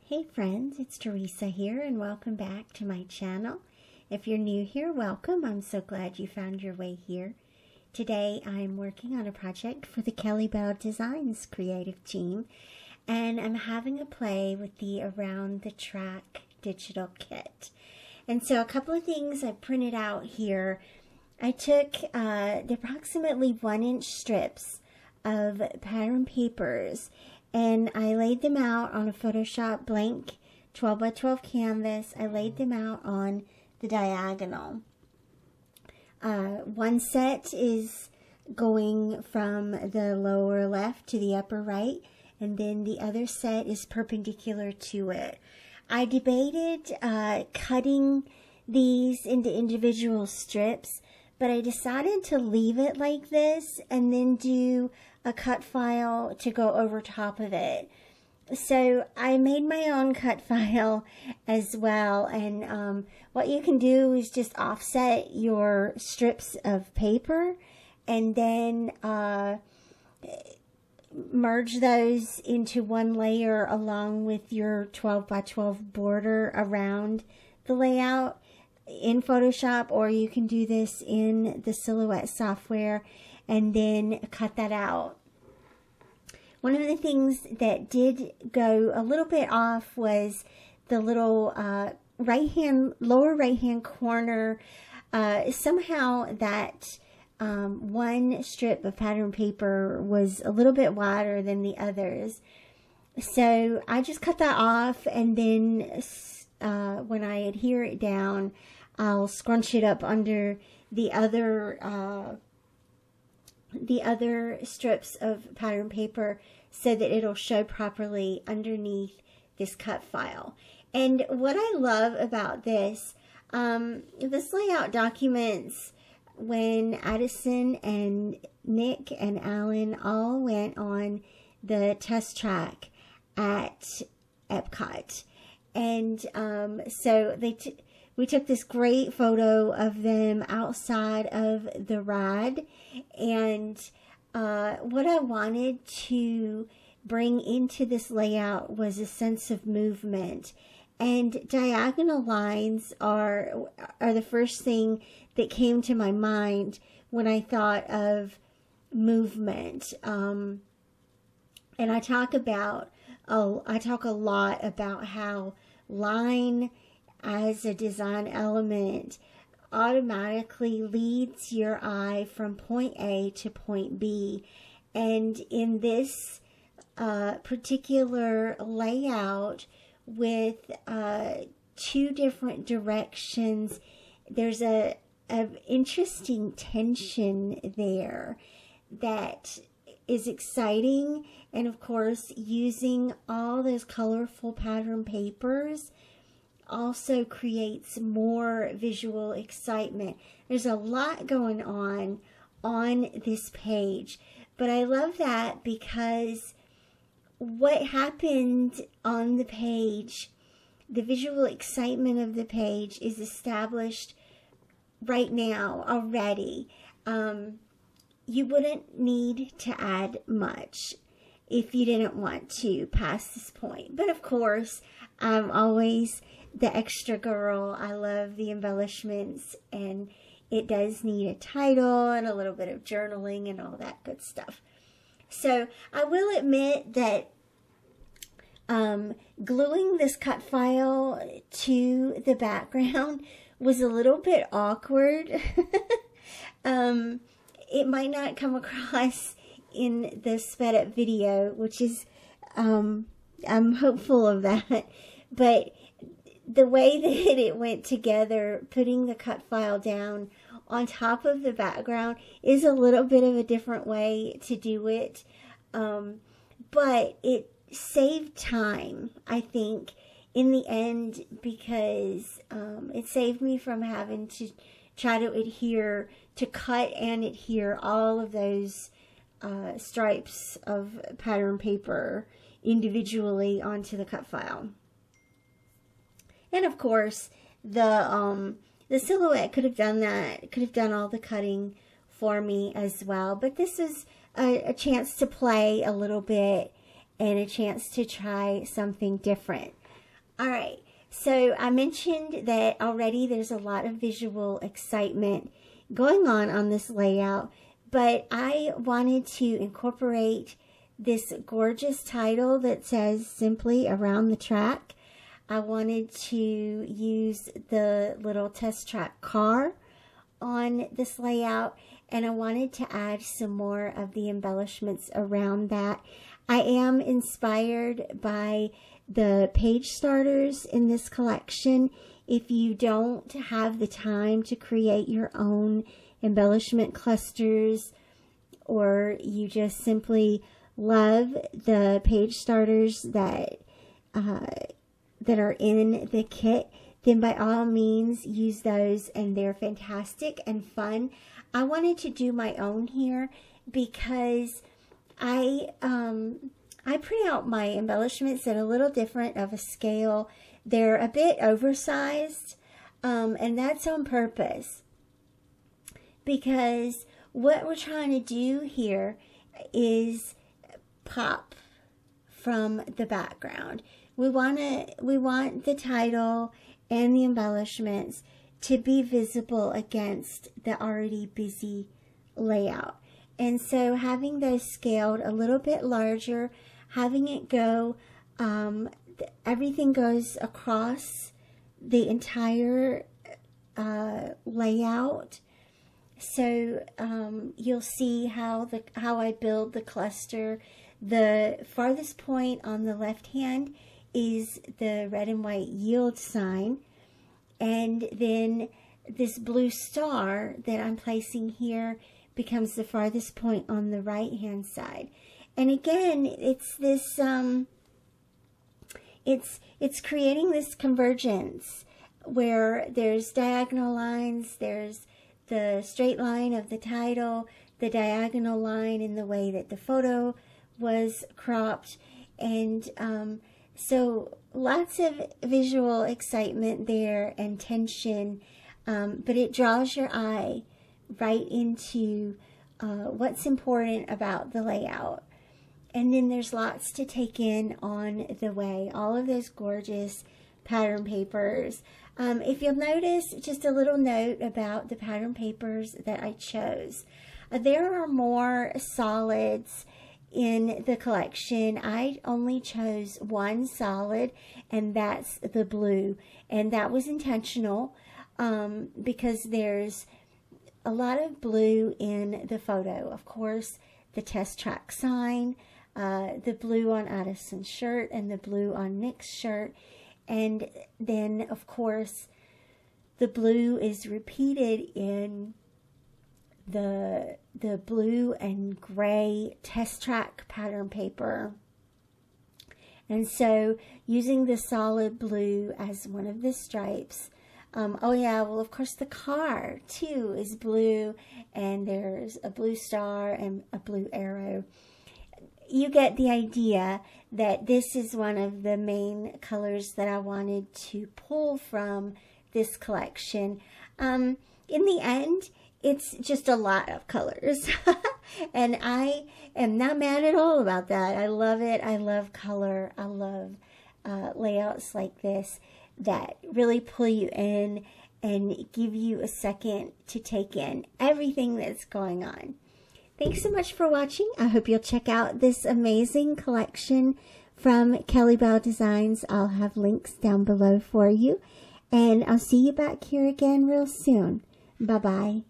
Hey friends, it's Teresa here and welcome back to my channel. If you're new here, welcome. I'm so glad you found your way here. Today I'm working on a project for the Kellybell Designs creative team and I'm having a play with the Around the Track digital kit. And so a couple of things I printed out here. I took the approximately 1-inch strips of pattern papers and I laid them out on a Photoshop blank 12 by 12 canvas. I laid them out on the diagonal. One set is going from the lower left to the upper right, and then the other set is perpendicular to it. I debated cutting these into individual strips, but I decided to leave it like this and then do a cut file to go over top of it. So I made my own cut file as well, and what you can do is just offset your strips of paper and then merge those into one layer along with your 12 by 12 border around the layout in Photoshop, or you can do this in the Silhouette software and then cut that out. One of the things that did go a little bit off was the little lower right hand corner. Somehow that one strip of pattern paper was a little bit wider than the others. So I just cut that off, and then when I adhere it down, I'll scrunch it up under the other strips of pattern paper so that it'll show properly underneath this cut file. And what I love about this layout documents when Addison and Nick and Alan all went on the test track at Epcot. And so we took this great photo of them outside of the ride, and what I wanted to bring into this layout was a sense of movement, and diagonal lines are the first thing that came to my mind when I thought of movement. And I talk a lot about how line as a design element automatically leads your eye from point A to point B. And in this particular layout with two different directions, there's an interesting tension there that is exciting. And of course, using all those colorful pattern papers also creates more visual excitement. There's a lot going on this page, but I love that because what happened on the page, the visual excitement of the page is established right now already. You wouldn't need to add much if you didn't want to past this point. But of course, I'm always the extra girl. I love the embellishments, and it does need a title and a little bit of journaling and all that good stuff. So I will admit that gluing this cut file to the background was a little bit awkward. It might not come across in the sped up video, which is I'm hopeful of that, but the way that it went together, putting the cut file down on top of the background, is a little bit of a different way to do it. But it saved time, I think, in the end, because it saved me from having to try to cut and adhere all of those stripes of pattern paper individually onto the cut file. And of course, the Silhouette could have done that, could have done all the cutting for me as well. But this is a chance to play a little bit and a chance to try something different. All right. So I mentioned that already there's a lot of visual excitement going on this layout, but I wanted to incorporate this gorgeous title that says simply Around the Track. I wanted to use the little test track car on this layout, and I wanted to add some more of the embellishments around that. I am inspired by the page starters in this collection. If you don't have the time to create your own embellishment clusters, or you just simply love the page starters that are in the kit, then by all means use those, and they're fantastic and fun. I wanted to do my own here because I print out my embellishments at a little different of a scale. They're a bit oversized, and that's on purpose, because what we're trying to do here is pop from the background. We want the title and the embellishments to be visible against the already busy layout. And so having those scaled a little bit larger, having it go, everything goes across the entire layout. So you'll see how I build the cluster. The farthest point on the left hand is the red and white yield sign, and then this blue star that I'm placing here becomes the farthest point on the right hand side. And again, it's this it's creating this convergence where there's diagonal lines, there's the straight line of the title, the diagonal line in the way that the photo was cropped, and so lots of visual excitement there and tension, but it draws your eye right into what's important about the layout. And then there's lots to take in on the way. All of those gorgeous pattern papers. If you'll notice, just a little note about the pattern papers that I chose. There are more solids in the collection. I only chose one solid, and that's the blue. And that was intentional because there's a lot of blue in the photo. Of course, the test track sign, the blue on Addison's shirt, and the blue on Nick's shirt. And then, of course, the blue is repeated in the blue and gray test track pattern paper. And so using the solid blue as one of the stripes. Oh yeah, well, of course the car too is blue, and there's a blue star and a blue arrow. You get the idea that this is one of the main colors that I wanted to pull from this collection. In the end, it's just a lot of colors. And I am not mad at all about that. I love it. I love color. I love layouts like this that really pull you in and give you a second to take in everything that's going on. Thanks so much for watching. I hope you'll check out this amazing collection from Kellybell Designs. I'll have links down below for you. And I'll see you back here again real soon. Bye-bye.